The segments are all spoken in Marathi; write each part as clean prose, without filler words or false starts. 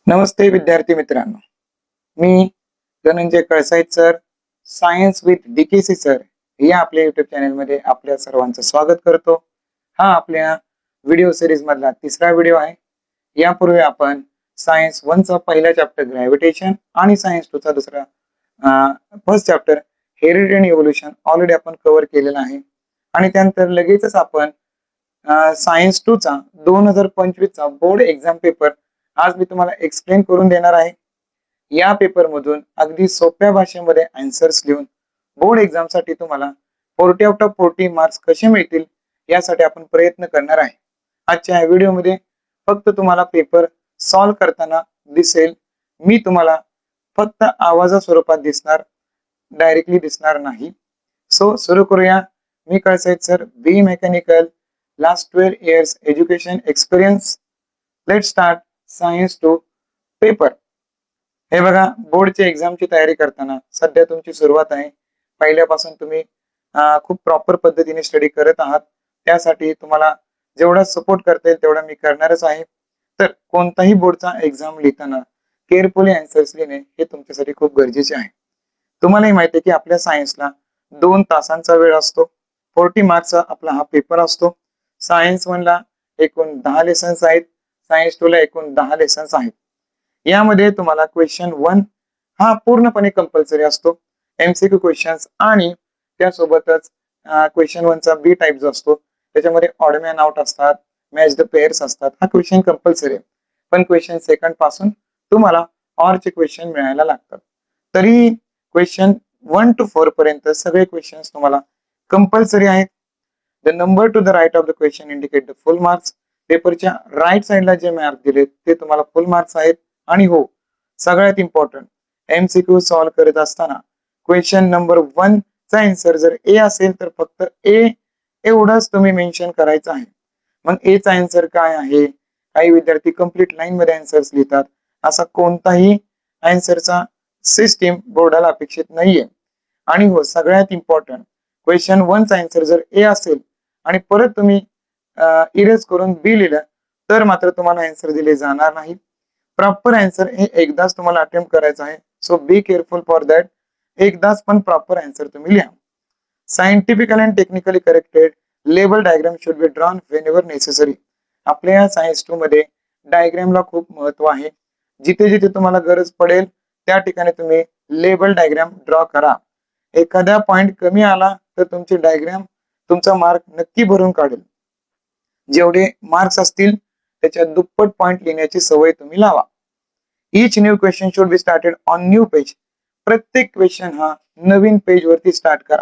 नमस्ते विद्यार्थी मित्रांनो, मी Dhananjay Kalsait sir, science with DKC sir या आपल्या युट्यूब चॅनलमध्ये आपल्या सर्वांचं स्वागत करतो. हा आपल्या व्हिडिओ सिरीज मधला तिसरा व्हिडिओ आहे. यापूर्वी आपण सायन्स 1 चा पहिला चॅप्टर ग्रॅव्हिटेशन आणि सायन्स 2 चा दुसरा first chapter heredity and evolution already आपण कव्हर केलेला आहे. आणि त्यानंतर लगेचच आपण सायन्स 2 चा 2025 चा बोर्ड एक्झाम पेपर आज मी तुम्हाला एक्सप्लेन करून देणार आहे. या पेपर मधून अगदी सोप्या भाषेमध्ये आन्सर्स लिहून बोर्ड एक्झाम साठी तुम्हाला 40 आउट ऑफ 40 मार्क्स कसे मिळतील यासाठी आपण प्रयत्न करणार आहे. आजच्या या व्हिडिओ मध्ये फक्त तुम्हाला पेपर सॉल्व्ह करताना दिसेल. मी तुम्हाला फक्त आवाजा स्वरूपात दिसणार, डायरेक्टली दिसणार नाही. सो सुरू करूया. मी Kalsait sir, B mechanical, last 12 years education experience. Let start science 2 paper. हे बघा, बोर्डच्या एक्झामची तयारी करताना सध्या तुमची सुरुवात आहे. पहिल्यापासून तुम्ही खूप प्रॉपर पद्धतीने स्टडी करत आहात. त्यासाठी तुम्हाला जेवढा सपोर्ट करता येईल तेवढा मी करणारच आहे. तर कोणताही बोर्डचा एक्झाम लिहिताना केअरफुली आन्सर्स लिहिणे हे तुमच्यासाठी खूप गरजेचे आहे. तुम्हालाही माहिती आहे की आपल्या सायन्सला 2 तासांचा वेळ असतो. 40 मार्क्सचा आपला हा पेपर असतो. सायन्स 1 ला एकूण 10 लेसन्स आहेत, सायन्स 2 ला एकूण 10 लेसन्स आहेत. यामध्ये तुम्हाला क्वेश्चन 1 हा पूर्णपणे कंपल्सरी असतो. एमसीक्यू क्वेश्चन्स आणि त्यासोबतच क्वेश्चन 1 चा बी टाइप जो असतो त्याच्यामध्ये ऑड मॅन आउट असतात, मॅच द पेअर्स असतात. हा क्वेश्चन कंपल्सरी आहे. पण क्वेश्चन सेकंड पासून तुम्हाला ऑर चे क्वेश्चन मिळायला लागतात. तरी क्वेश्चन 1 to 4 पर्यंत सगळे क्वेश्चन्स तुम्हाला कंपल्सरी आहेत. The number to the right of the question indicate the full marks. पेपरच्या राईट साइडला जे मार्क दिलेत ते तुम्हाला फुल मार्क्स आहेत. आणि हो, सगळ्यात इम्पॉर्टंट, एमसीक्यू सॉल्व्ह करत असताना क्वेश्चन नंबर 1 चा आन्सर जर ए असेल तर फक्त ए एवढंच तुम्ही मेन्शन करायचं आहे. मग ए चा आन्सर काय आहे? काही विद्यार्थी कंप्लीट लाईन मध्ये आन्सर्स लिहितात. असा कोणताही आन्सरचा सिस्टीम बोर्डाला अपेक्षित नाहीये. आणि हो, सगळ्यात इम्पॉर्टंट, क्वेश्चन 1 चा आन्सर जर ए असेल आणि परत तुम्ही इरेज करून बी लिहिलं तर मात्र तुम्हाला आन्सर दिले जाणार नाही. प्रॉपर आन्सर हे एकदाच तुम्हाला अटेम्प्ट करायचं आहे. So be careful for that. एकदाच पण प्रॉपर आन्सर तुम्ही लिहा. Scientifical and technically corrected label diagram should be drawn whenever necessary. आपल्या सायन्स 2 मध्ये डायग्रामला खूप महत्व आहे. जिथे जिथे तुम्हाला गरज पडेल त्या ठिकाणी तुम्ही लेबल डायग्राम ड्रॉ करा. एखाद्या पॉइंट कमी आला तर तुमची डायग्राम तुमचा मार्क नक्की भरून काढेल. जेवढे मार्क्स असतील त्याच्या दुप्पट पॉइंट लिहिण्याची सवय तुम्ही लावा. Each new question should be started on new page. प्रत्येक क्वेश्चन हा नवीन पेज वरती स्टार्ट करा.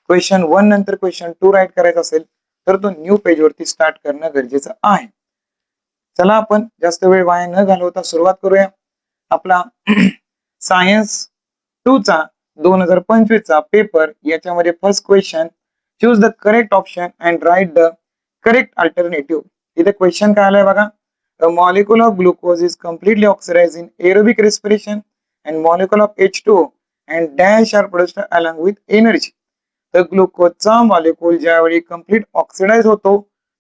क्वेश्चन 1 नंतर क्वेश्चन 2 राईट करायचा असेल तर तो न्यू पेज वरती स्टार्ट करणं गरजेचं आहे. चला, आपण जास्त वेळ वाया न घालवता सुरुवात करूया. आपला सायन्स 2 चा 2025 चा पेपर. याच्यामध्ये first question, choose the correct option and write the correct alternative. इथे क्वेश्चन काय आलाय बघा. A molecule of glucose is completely oxidized in aerobic respiration and molecule of H2O and dash are produced along with energy. तर ग्लुकोजचा मॉलिक्यूल ज्यावेळी कंप्लीट ऑक्सिडाइज होतो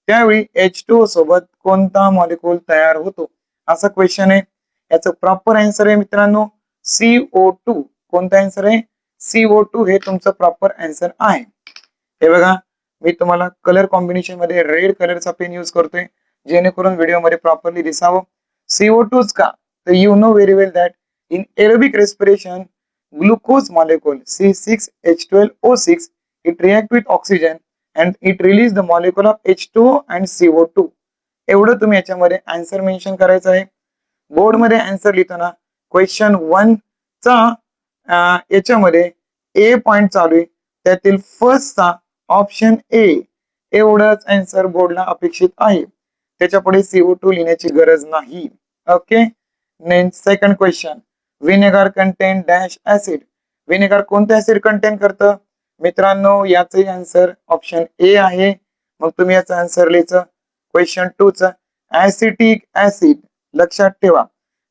त्यावेळी H2O सोबत कोणता मॉलिक्यूल तयार होतो, असा क्वेश्चन आहे. याचं प्रॉपर आन्सर आहे मित्रांनो CO2. कोणता आन्सर आहे? CO2 हे तुमचं प्रॉपर आन्सर आहे. हे बघा, मी तुम्हाला कलर कॉम्बिनेशन मध्ये रेड कलरचा पेन यूज करतोय जेणेकरून व्हिडिओ मध्ये प्रॉपरली दिसावं. CO2 का? तर you know very well that in aerobic respiration glucose molecule C6H12O6 it react with oxygen and it release the molecule of H2O and CO2. एवढं तुम्ही याच्यामध्ये आन्सर मेन्शन करायचं आहे. बोर्ड मध्ये आन्सर लिहिताना क्वेश्चन 1 चा याच्यामध्ये ए पॉइंट चालू आहे, त्यातील फर्स्टचा ऑप्शन ए एवढंच आन्सर बोर्डला अपेक्षित आहे. त्याच्या पुढे CO2 लिहिण्याची गरज नाही. Okay. Second question, vinegar content dash acid. Vinegar कोणतं ऍसिड कंटेन करतं मित्रांनो? याचे आन्सर ऑप्शन ए आहे. मग तुम्ही याचा आन्सर लिहायचं. क्वेश्चन 2 चा ऍसिटिक ऍसिड. लक्षात ठेवा,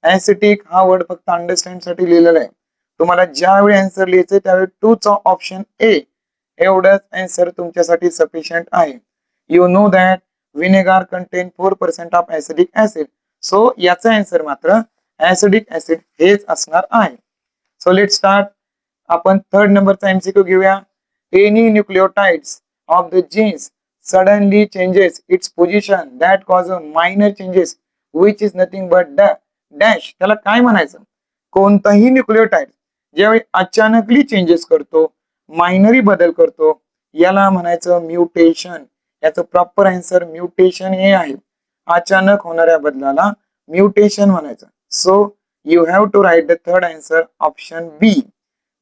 ऍसिटिक हा वर्ड फक्त अंडरस्टँड साठी लिहिलेला आहे. तुम्हाला ज्यावेळी आन्सर लिहायचं त्यावेळी 2 चा ऑप्शन ए एवढंच आन्सर तुमच्यासाठी सफिशियंट आहे. You know that vinegar contain 4% of acidic acid. So याचा आन्सर मात्र ऍसिडिक ऍसिड हेच असणार आहे. So let start. आपण थर्ड नंबरचा एमसीक्यू घेऊया. Any nucleotides of the genes suddenly changes its position that causes minor changes which is nothing but dash. त्याला काय म्हणायचं? कोणताही न्यूक्लियोटाइड ज्यावेळी अचानकली चेंजेस करतो, मायनरी बदल करतो, याला म्हणायचं म्युटेशन. याचं प्रॉपर आन्सर म्युटेशन हे आहे. अचानक होणाऱ्या बदलाला म्युटेशन म्हणायचं. So you have to write the third answer option B.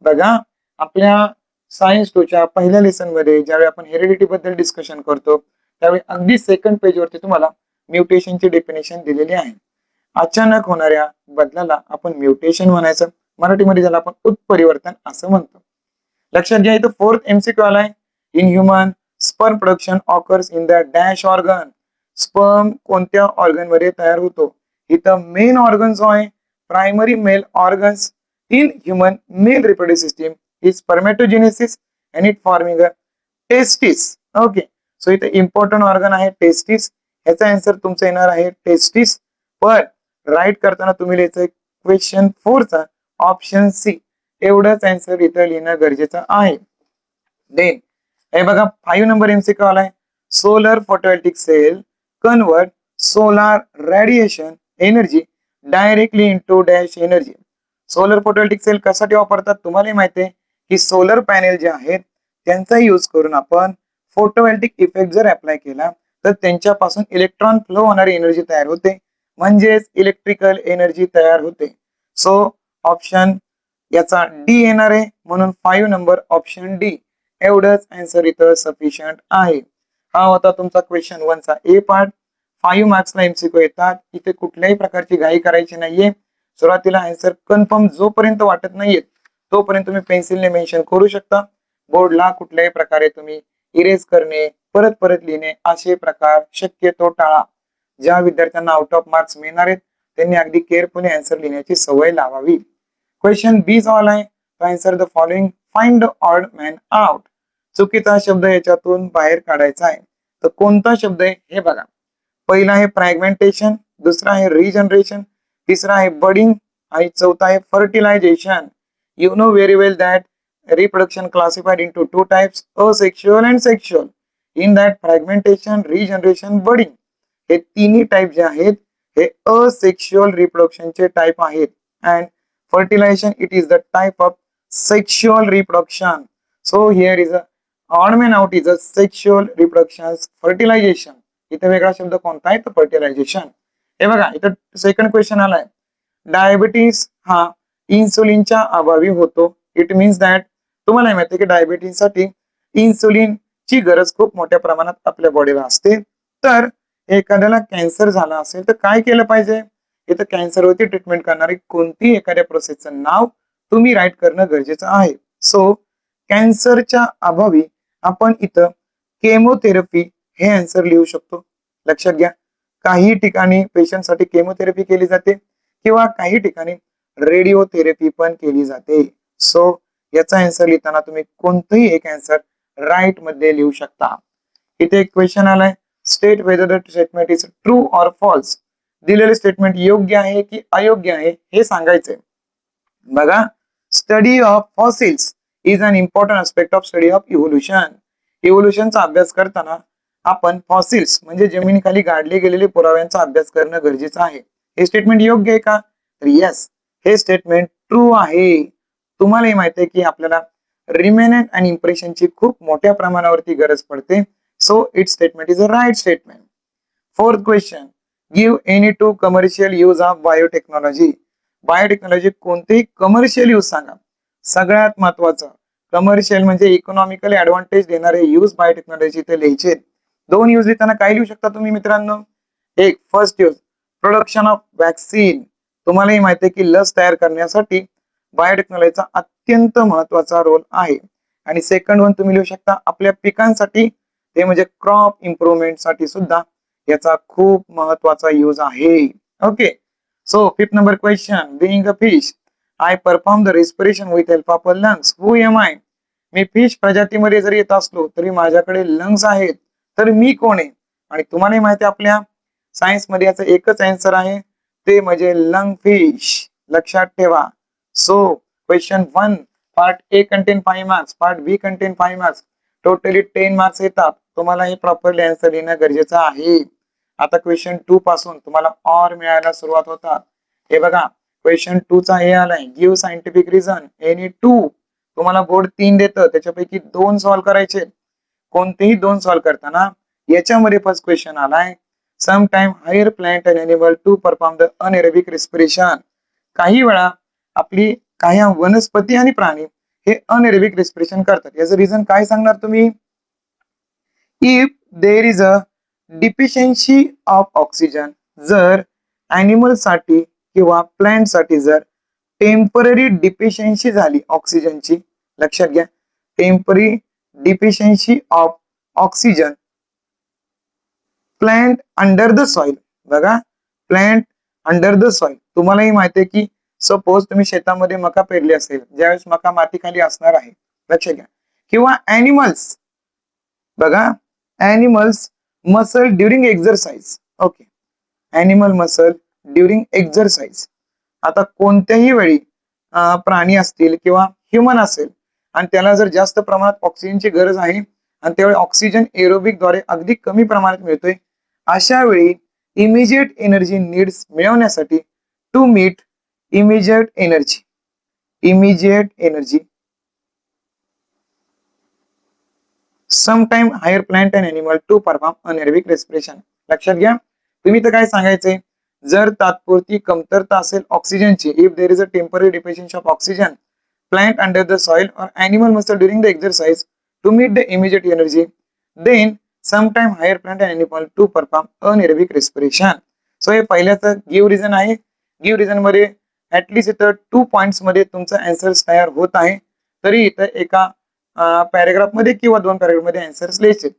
बघा, आपल्या सायन्स 2च्या पहिल्या लेसन मध्ये ज्यावेळी आपण हेरिडिटी बद्दल डिस्कशन करतो त्यावेळी अगदी सेकंड पेज वरती तुम्हाला म्युटेशनची डेफिनेशन दिलेली आहे. अचानक होणाऱ्या बदलाला आपण म्युटेशन म्हणायचं. मराठीमध्ये ज्याला आपण उत्परिवर्तन असं म्हणतो. लक्षात घ्या, इथं फोर्थ एमसीक्यू आलाय. In human sperm production occurs in the dash organ. Sperm कोणत्या ऑर्गन मध्ये तयार होतो? इथं मेन ऑर्गन जो आहे, primary male organs in human male reproductive system is spermatogenesis and it forming a testis. Okay, so इथे इम्पॉर्टंट ऑर्गन आहे टेस्टिस. ह्याचा आन्सर तुमचा येणार आहे टेस्टिस. पण राईट करताना तुम्ही लिहायचं क्वेश्चन 4चा ऑप्शन सी. एवढंच आन्सर इथं लिहिणं गरजेचं आहे. देन हे बघा 5 नंबर एमसीक्यू आलाय. Solar photovoltaic cell convert solar radiation energy directly into dash energy. Solar photovoltaic cell कशासाठी वापरतात तुम्हाला माहिती आहे की सोलर पॅनेल जे आहेत त्यांचा यूज करून आपण फोटोवोल्टिक इफेक्ट जर अप्लाय केला तर त्यांच्यापासून इलेक्ट्रॉन फ्लो होणारी एनर्जी तयार होते, म्हणजेच इलेक्ट्रिकल एनर्जी तयार होते. सो ऑप्शन याचा डी येणार आहे, म्हणून 5 नंबर ऑप्शन डी. एवढंच आन्सर इथं सफिशियंट आहे. हा होता तुमचा क्वेश्चन 1चा ए पार्ट. 5 मार्क्सला एमसीक्यू येतात. इथे कुठल्याही प्रकारची घाई करायची नाहीये. सुरुवातीला आन्सर कन्फर्म जोपर्यंत वाटत नाहीये तोपर्यंत तुम्ही पेन्सिलने मेन्शन करू शकता. बोर्डला कुठल्याही प्रकारे तुम्ही इरेज करणे, परत परत लिहिणे असे प्रकार शक्यतो टाळा. ज्या विद्यार्थ्यांना आउट ऑफ मार्क्स मिळणार आहेत त्यांनी अगदी केअरफुली आन्सर लिहिण्याची सवय लावावी. क्वेश्चन बी जो आलाय, answer the following, find the odd man out. चुकीचा शब्द याच्यातून बाहेर काढायचा आहे. तर कोणता शब्द आहे हे बघा. पहिला आहे फ्रॅगमेंटेशन, दुसरा आहे रिजनरेशन, तिसरा आहे बडिंग आणि चौथा आहे fertilisation. You know very well that reproduction classified into 2 types, asexual and sexual. In that fragmentation, regeneration, budding हे तिन्ही टाइप जे आहेत हे असेक्शुअल रिप्रोडक्शन चे टाइप आहेत. And fertilisation it is the type of sexual reproduction. So here is a odd man out is a sexual reproduction. Fertilisation इथे वेगळा शब्द कोणता आहे तर फर्टिलायझेशन. हे बघा इथं सेकंड क्वेश्चन आलाय. डायबिटीस हा इन्सुलिनच्या अभावी होतो. इट मीन्स दॅट तुम्हाला माहिती आहे की डायबिटीस साठी इन्सुलिनची गरज खूप मोठ्या प्रमाणात आपल्या बॉडीला असते. तर एखाद्याला कॅन्सर झाला असेल तर काय केलं पाहिजे? इथं कॅन्सरवरती ट्रीटमेंट करणारी कोणती एखाद्या प्रोसेसचं नाव तुम्ही राईट करणं गरजेचं आहे. सो कॅन्सरच्या अभावी आपण इथं केमोथेरपी हे आन्सर लिहू शकतो. लक्षात घ्या, काही ठिकाणी पेशंटसाठी केमोथेरपी केली जाते किंवा काही ठिकाणी रेडिओथेरपी पण केली जाते. सो याचा आन्सर लिहिताना तुम्ही कोणताही एक आन्सर राईट मध्ये लिहू शकता. इथे एक क्वेश्चन आलाय. State whether the statement is true or false. दिलेले स्टेटमेंट योग्य आहे की अयोग्य आहे हे सांगायचंय. बघा, study of fossils is an important aspect of study of evolution. इव्होल्युशनचा अभ्यास करताना आपण फॉसिल्स म्हणजे जमिनीखाली गाडले गेलेले पुराव्यांचा अभ्यास करणं गरजेचं आहे. हे स्टेटमेंट योग्य आहे का? तर यस, हे स्टेटमेंट ट्रू आहे. तुम्हालाही माहिती आहे की आपल्याला रिमेनंट आणि इम्प्रेशनची खूप मोठ्या प्रमाणावरती गरज पडते. So it statement is a right statement. Fourth question, give any 2 commercial use of biotechnology. Biotechnology कोणतेही कमर्शियल यूज सांगा. सगळ्यात महत्वाचं कमर्शियल म्हणजे इकॉनॉमिकली ऍडव्हान्टेज देणारे यूज बायोटेक्नॉलॉजी इथे लिहायचे. 2 यूज लिहिताना काय लिहू शकता तुम्ही मित्रांनो? एक, first use production of vaccine. तुम्हालाही माहिती आहे की लस तयार करण्यासाठी बायोटेक्नॉलॉजीचा अत्यंत महत्वाचा रोल आहे. आणि सेकंड वन तुम्ही लिहू शकता आपल्या पिकांसाठी, ते म्हणजे क्रॉप इम्प्रुव्हमेंट साठी सुद्धा याचा खूप महत्वाचा यूज आहे. Okay, so fifth number question, being a fish I perform the respiration with help of lungs. Who am I. मी फिश प्रजातीमध्ये जरी येत असलो तरी माझ्याकडे लंग्स आहेत, तर मी कोण आहे? आणि तुम्हालाही माहिती आहे आपल्या सायन्स मध्ये याचा एकच आन्सर आहे, ते म्हणजे लंग फिश. लक्षात ठेवा. So question 1 part A contain 5 marks, part B contain 5 marks, totally 10 marks येतात. तुम्हाला हे प्रॉपरली आन्सर देणं गरजेचं आहे. आता क्वेश्चन 2 पासून तुम्हाला ऑर मिळायला सुरुवात होतात. हे बघा क्वेश्चन 2 चा हे आलाय, गिव्ह सायंटिफिक रिझन एनी 2. तुम्हाला बोर्ड 3 देतं, त्याच्यापैकी 2 सॉल्व्ह करायचे. कोणतेही 2 सॉल्व्ह करताना याच्यामध्ये फर्स्ट क्वेश्चन आलाय, some time higher plant and animal to perform the anaerobic respiration. काही वेळा आपली काही वनस्पती आणि प्राणी हे अनएरोबिक रिस्पिरेशन करतात. याचं रिझन काय सांगणार तुम्ही? If there is a deficiency of oxygen, जर अॅनिमल साठी किंवा प्लांट साठी जर टेम्पररी डिफिशियन्सी झाली ऑक्सिजनची, लक्षात घ्या, temporary deficiency of oxygen plant under the soil. बघा प्लांट अंडर द सॉइल, तुम्हालाही माहिती आहे की सपोज तुम्ही शेतामध्ये मका पेरली असेल, ज्यावेळेस मका मातीखाली असणार आहे, लक्षात घ्या, किंवा ॲनिमल्स, बघा animals muscle during exercise. Okay, animal muscle during exercise. आता कोणत्याही वेळी प्राणी असतील किंवा ह्युमन असेल आणि त्याला जर जास्त प्रमाणात ऑक्सिजनची गरज आहे आणि त्यावेळी ऑक्सिजन एरोबिक द्वारे अगदी कमी प्रमाणात मिळतोय, अशा वेळी इमिजिएट एनर्जी नीड्स मिळवण्यासाठी to meet immediate energy sometime higher plant and animal to perform anaerobic respiration. लक्षात घ्या, तुम्ही तर काय सांगायचंय, जर तात्पुरती कमतरता असेल ऑक्सिजनची, if there is a temporary deficiency of oxygen plant under the soil और animal muscle during the exercise to meet the immediate energy, then sometime higher plant and animal to perform anaerobic respiration. So हे पहिल्याचं गिव्ह रिझन आहे. गिव्ह रिझन मध्ये ऍटलीस्ट इथं 2 पॉइंट्स मध्ये तुमचा आन्सर तयार होत आहे. तरी इथं एका पॅराग्राफ मध्ये किंवा 2 पॅराग्राफ मध्ये आन्सर्स लिहायचे.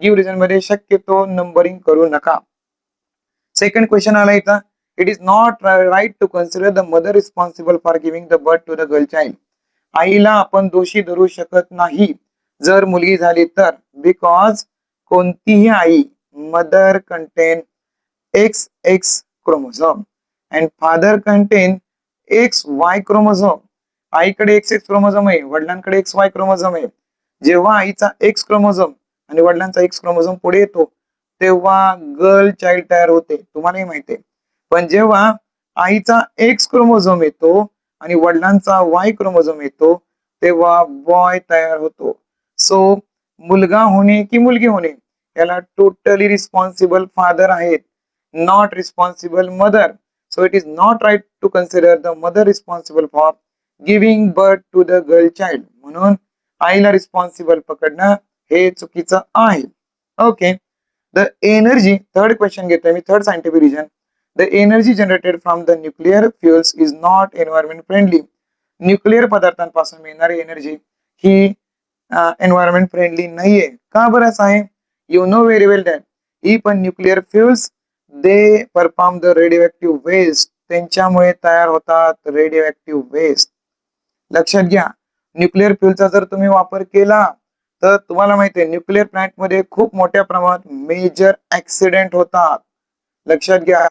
गिव्ह रिझन मध्ये शक्यतो नंबरिंग करू नका. सेकंड क्वेश्चन आला इथं, it is not right to consider the mother responsible for giving the birth to the girl child. आईला आपण दोषी धरू शकत नाही जर मुलगी झाली तर, बिकॉज कोणतीही आई, mother contain XX chromosome and father contain XY chromosome. आईकडे XX क्रोमोझोम आहे, वडिलांकडे XY क्रोमोझोम आहे. जेव्हा आईचा X क्रोमोझोम आणि वडिलांचा X क्रोमोझोम पुढे येतो तेव्हा गर्ल चाइल्ड तयार होते, तुम्हालाही माहिती आहे. पण जेव्हा आईचा X क्रोमोझोम येतो आणि वडिलांचा Y क्रोमोझोम येतो तेव्हा बॉय तयार होतो. सो मुलगा होणे की मुलगी होणे याला टोटली रिस्पॉन्सिबल फादर आहेत, not responsible mother. So it is not right to consider the mother responsible for giving birth to the girl child. म्हणून आईला रिस्पॉन्सिबल पकडणं हे चुकीचं आहे. Okay, the energy, third question घेतोय मी, third scientific reason, the energy generated from the nuclear fuels is not environment friendly. Nuclear पदार्थांपासून मिळणारी एनर्जी ही एन्व्हायरमेंट फ्रेंडली नाहीये. का बरं असं आहे? You know very well that even nuclear fuels they perform the radio waste. त्यांच्यामुळे तयार होतात रेडिओ वेस्ट. लक्षात घ्या, न्यूक्लिअर फ्युएलचा जर तुम्ही वापर केला तर तुम्हाला माहिती आहे न्यूक्लिअर प्लांट मध्ये खूप मोठ्या प्रमाणात मेजर ऍक्सिडेंट होतात. लक्षात घ्या,